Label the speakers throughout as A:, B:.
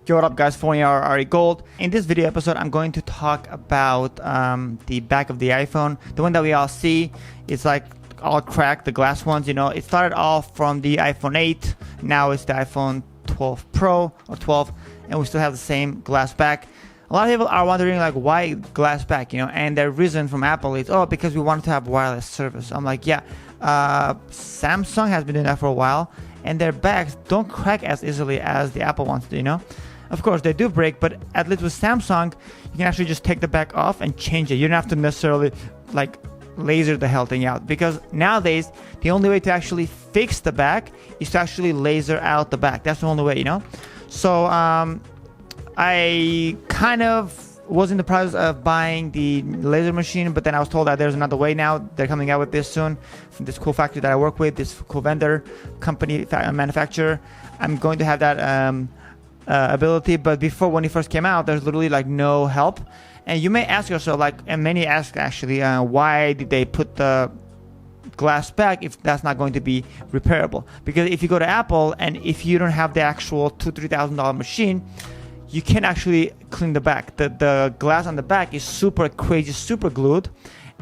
A: Yo, what up guys, PHON-ER, Ari Gold. In this video episode, I'm going to talk about the back of the iPhone. The one that we all see, it's like all cracked, the glass ones, you know. It started off from the iPhone 8, now it's the iPhone 12 Pro or 12, and we still have the same glass back. A lot of people are wondering like why glass back, you know, and the reason from Apple is, oh, because we wanted to have wireless service. I'm like, yeah, Samsung has been doing that for a while, and their backs don't crack as easily as the Apple ones do, you know. Of course, they do break, but at least with Samsung, you can actually just take the back off and change it. You don't have to necessarily like laser the hell thing out, because nowadays, the only way to actually fix the back is to actually laser out the back. That's the only way, you know. So I kind of was in the process of buying the laser machine, but then I was told that there's another way now. They're coming out with this soon from this cool factory that I work with, this cool vendor, company, manufacturer. I'm going to have that ability, but before, when it first came out, there's literally like no help. And you may ask yourself, like, and many ask actually, why did they put the glass back if that's not going to be repairable? Because if you go to Apple and if you don't have the actual $2,000-3,000 machine, you can actually clean the back. The glass on the back is super crazy, super glued.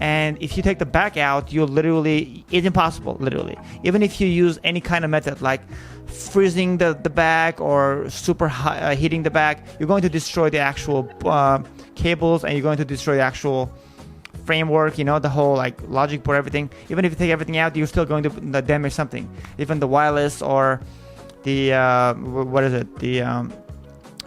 A: And if you take the back out, you literally, it's impossible, literally. Even if you use any kind of method like freezing the back or super heating the back, you're going to destroy the actual cables, and you're going to destroy the actual framework, you know, the whole like logic board, everything. Even if you take everything out, you're still going to damage something. Even the wireless or the, what is it?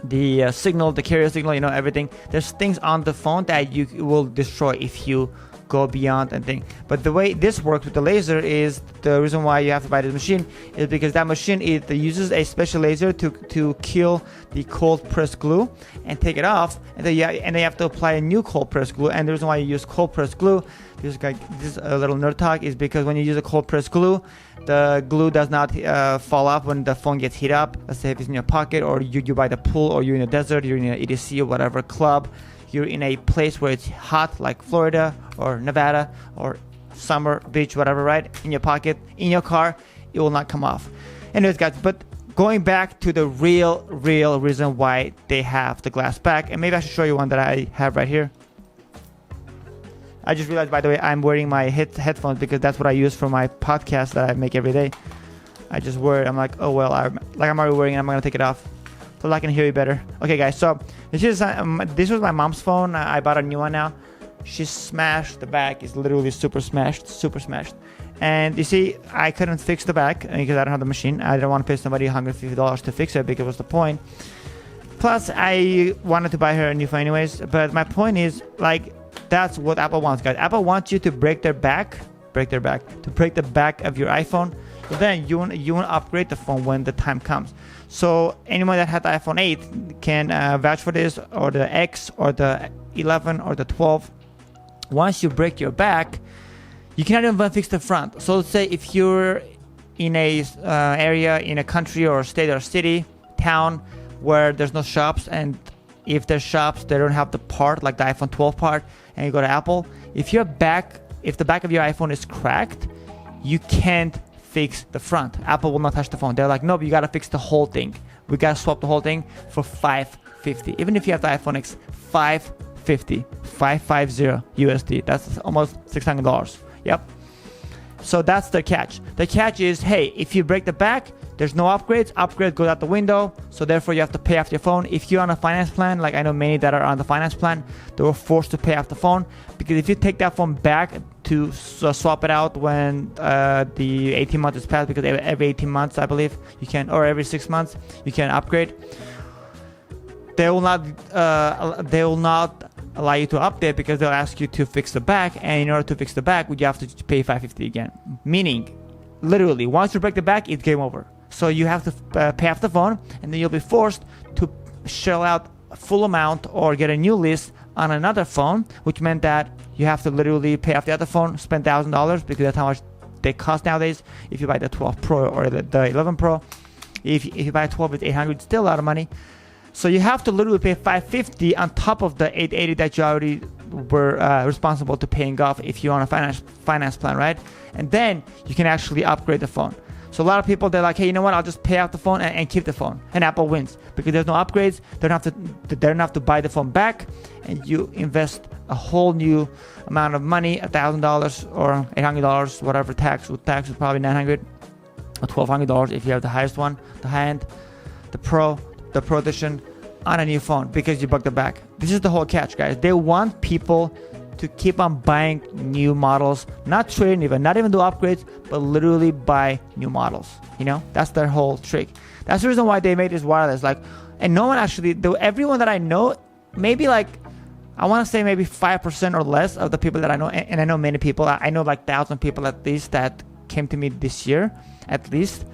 A: The signal, the carrier signal, you know, everything. There's things on the phone that you will destroy if you go beyond and thing. But the way this works with the laser is, the reason why you have to buy this machine is because that machine, it uses a special laser to kill the cold pressed glue and take it off, and then you have to apply a new cold pressed glue. And the reason why you use cold pressed glue, this is a little nerd talk, is because when you use a cold pressed glue, the glue does not fall off when the phone gets heat up. Let's say if it's in your pocket, or you by the pool, or you're in a desert, you're in an EDC or whatever club, you're in a place where it's hot like Florida or Nevada or summer beach, whatever, right? In your pocket, in your car, it will not come off. Anyways guys, but going back to the real reason why they have the glass back, and maybe I should show you one that I have right here. I just realized, by the way, I'm wearing my headphones because that's what I use for my podcast that I make every day. I just wear it. I'm like, oh well, I'm already wearing it. I'm gonna take it off so I can hear you better. Okay, guys. So this was my mom's phone. I bought a new one now. She smashed the back. It's literally super smashed. And you see, I couldn't fix the back because I don't have the machine. I didn't want to pay somebody $150 to fix it because what's the point? Plus, I wanted to buy her a new phone anyways. But my point is, like, that's what Apple wants, guys. Apple wants you to break the back of your iPhone. But then you want to upgrade the phone when the time comes. So anyone that had the iPhone 8 can vouch for this, or the X, or the 11, or the 12. Once you break your back, you cannot even fix the front. So let's say if you're in a area, in a country or state or city, town, where there's no shops, and if there's shops, they don't have the part, like the iPhone 12 part, and you go to Apple, if the back of your iPhone is cracked, you can't fix the front. Apple will not touch the phone. They're like, nope, you gotta fix the whole thing. We gotta swap the whole thing for $550. Even if you have the iPhone X, $550 USD. That's almost $600. Yep. So that's the catch. The catch is, hey, if you break the back, there's no upgrades. Upgrade goes out the window. So therefore, you have to pay off your phone. If you're on a finance plan, like I know many that are on the finance plan, they were forced to pay off the phone, because if you take that phone back to swap it out when the 18 months is passed, because every 18 months, I believe, you can, or every 6 months, you can upgrade. They will not allow you to update, because they'll ask you to fix the back, and in order to fix the back, you have to pay $550 again. Meaning, literally, once you break the back, it's game over. So you have to pay off the phone, and then you'll be forced to shell out a full amount or get a new list on another phone, which meant that you have to literally pay off the other phone, spend $1,000, because that's how much they cost nowadays. If you buy the 12 Pro or the 11 Pro, if you buy 12, it's $800, it's still a lot of money. So you have to literally pay $550 on top of the $880 that you already were responsible to paying off if you're on a finance plan, right? And then you can actually upgrade the phone. So a lot of people, they're like, hey, you know what? I'll just pay out the phone and keep the phone. And Apple wins because there's no upgrades. They don't have to buy the phone back, and you invest a whole new amount of money, $1,000 or $800, whatever tax. With tax is probably $900 or $1,200 if you have the highest one, the high end, the Pro edition, on a new phone because you bugged the back. This is the whole catch, guys. They want people to keep on buying new models, not trade even, not even do upgrades, but literally buy new models. You know, that's their whole trick. That's the reason why they made this wireless. Like, and no one actually, everyone that I know, maybe like, I want to say maybe 5% or less of the people that I know, and I know many people, I know like 1,000 people at least that came to me this year, at least,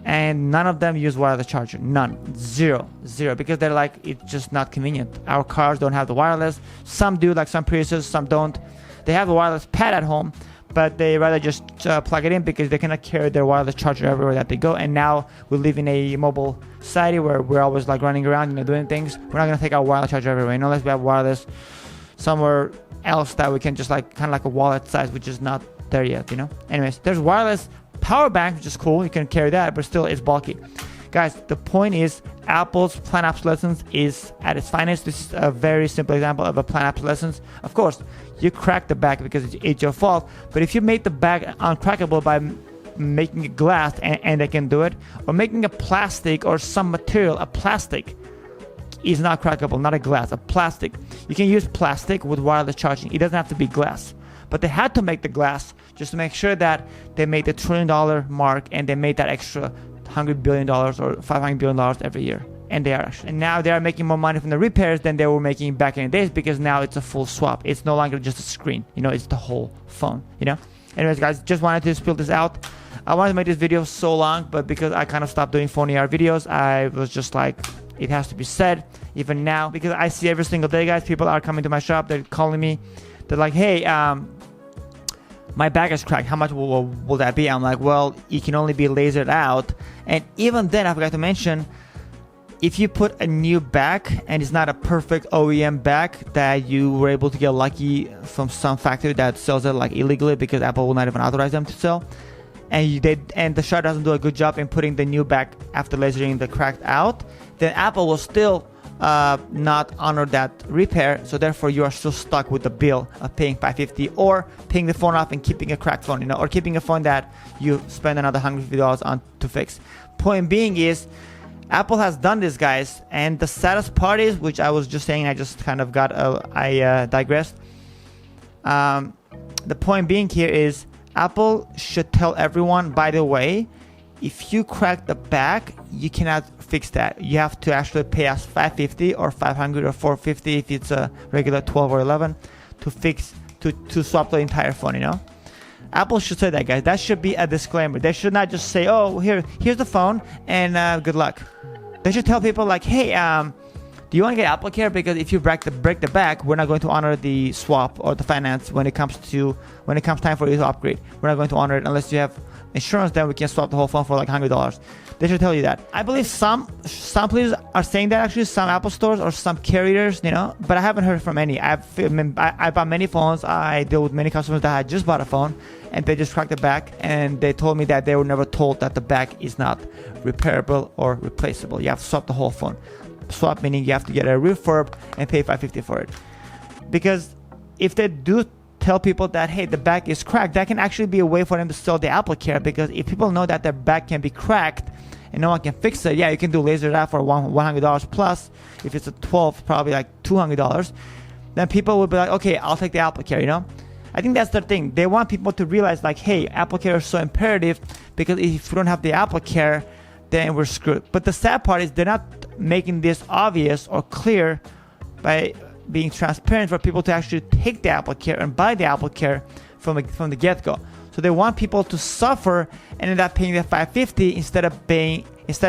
A: and none of them use wireless charger. None. Zero, because they're like, it's just not convenient. Our cars don't have the wireless. Some do, like some Priuses, some don't. They have a wireless pad at home, but they rather just plug it in because they cannot carry their wireless charger everywhere that they go. And now we live in a mobile society where we're always like running around, you know, doing things. We're not gonna take our wireless charger everywhere, you know, unless we have wireless somewhere else that we can just like kind of like a wallet size, which is not there yet, you know. Anyways, there's wireless power bank, which is cool. You can carry that, but still it's bulky. Guys, the point is Apple's planned obsolescence is at its finest. This is a very simple example of a planned obsolescence. Of course, you crack the back because it's your fault, but if you make the back uncrackable by making it glass, and they can do it, or making a plastic or some material, a plastic is not crackable, not a glass, a plastic. You can use plastic with wireless charging. It doesn't have to be glass. But they had to make the glass just to make sure that they made the $1 trillion mark, and they made that extra $100 billion or $500 billion every year. And they are actually. And now they are making more money from the repairs than they were making back in the days, because now it's a full swap. It's no longer just a screen, you know, it's the whole phone, you know. Anyways, guys, just wanted to spill this out. I wanted to make this video so long, but because I kind of stopped doing PHON-ER videos, I was just like, it has to be said, even now, because I see every single day, guys, people are coming to my shop, they're calling me, they're like, hey, my back is cracked, how much will that be? I'm like, well, it can only be lasered out. And even then, I forgot to mention, if you put a new back and it's not a perfect OEM back that you were able to get lucky from some factory that sells it like illegally because Apple will not even authorize them to sell, and the shop doesn't do a good job in putting the new back after lasering the cracked out, then Apple will still not honor that repair. So therefore you are still stuck with the bill of paying $550 or paying the phone off and keeping a cracked phone, you know, or keeping a phone that you spend another $150 on to fix. Point being is, Apple has done this, guys, and the saddest part is, which I was just saying, I just kind of I digressed. The point being here is, Apple should tell everyone, by the way, if you crack the back, you cannot fix that. You have to actually pay us $550 or $500 or $450 if it's a regular 12 or 11 to fix, to swap the entire phone, you know? Apple should say that, guys. That should be a disclaimer. They should not just say, oh, here's the phone and good luck. They should tell people like, hey, do you want to get Apple Care? Because if you break the back, we're not going to honor the swap or the finance when it comes time for you to upgrade. We're not going to honor it unless you have insurance. Then we can swap the whole phone for like $100. They should tell you that. I believe some places are saying that, actually, some Apple stores or some carriers, you know, but I haven't heard from any. I bought many phones. I deal with many customers that had just bought a phone and they just cracked the back, and they told me that they were never told that the back is not repairable or replaceable. You have to swap the whole phone. Swap meaning you have to get a refurb and pay $550 for it. Because if they do tell people that, hey, the back is cracked, that can actually be a way for them to sell the Apple Care. Because if people know that their back can be cracked and no one can fix it, yeah, you can do laser that for $100 plus. If it's a 12, probably like $200. Then people will be like, okay, I'll take the Apple Care, you know. I think that's the thing. They want people to realize like, hey, Apple Care is so imperative, because if we don't have the Apple Care, then we're screwed. But the sad part is they're not making this obvious or clear by being transparent for people to actually take the Apple Care and buy the Apple Care from the get-go. So they want people to suffer and end up paying the $550 instead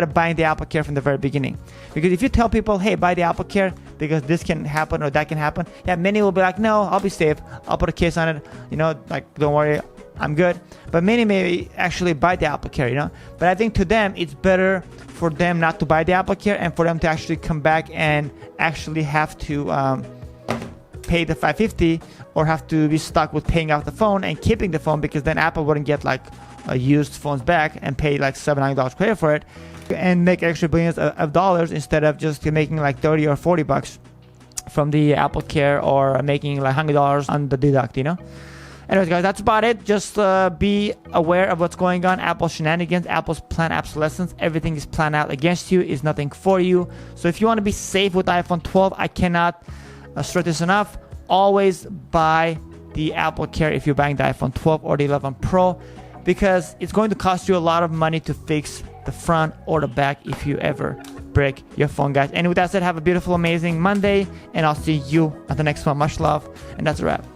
A: of buying the Apple Care from the very beginning. Because if you tell people, hey, buy the Apple Care because this can happen or that can happen, yeah, many will be like, no, I'll be safe. I'll put a case on it. You know, like, don't worry, I'm good. But many may actually buy the Apple Care, you know. But I think to them, it's better for them not to buy the Apple Care and for them to actually come back and actually have to pay the $550 or have to be stuck with paying out the phone and keeping the phone, because then Apple wouldn't get like used phones back and pay like $700 credit for it and make extra billions of dollars instead of just making like 30 or 40 bucks from the Apple Care or making like $100 on the deduct, you know. Anyways, guys, that's about it. Just be aware of what's going on. Apple's shenanigans, Apple's planned obsolescence, everything is planned out against you, is nothing for you. So if you want to be safe with the iPhone 12, I cannot stress this enough. Always buy the Apple Care if you're buying the iPhone 12 or the 11 Pro, because it's going to cost you a lot of money to fix the front or the back if you ever break your phone, guys. And with that said, have a beautiful, amazing Monday, and I'll see you at the next one. Much love, and that's a wrap.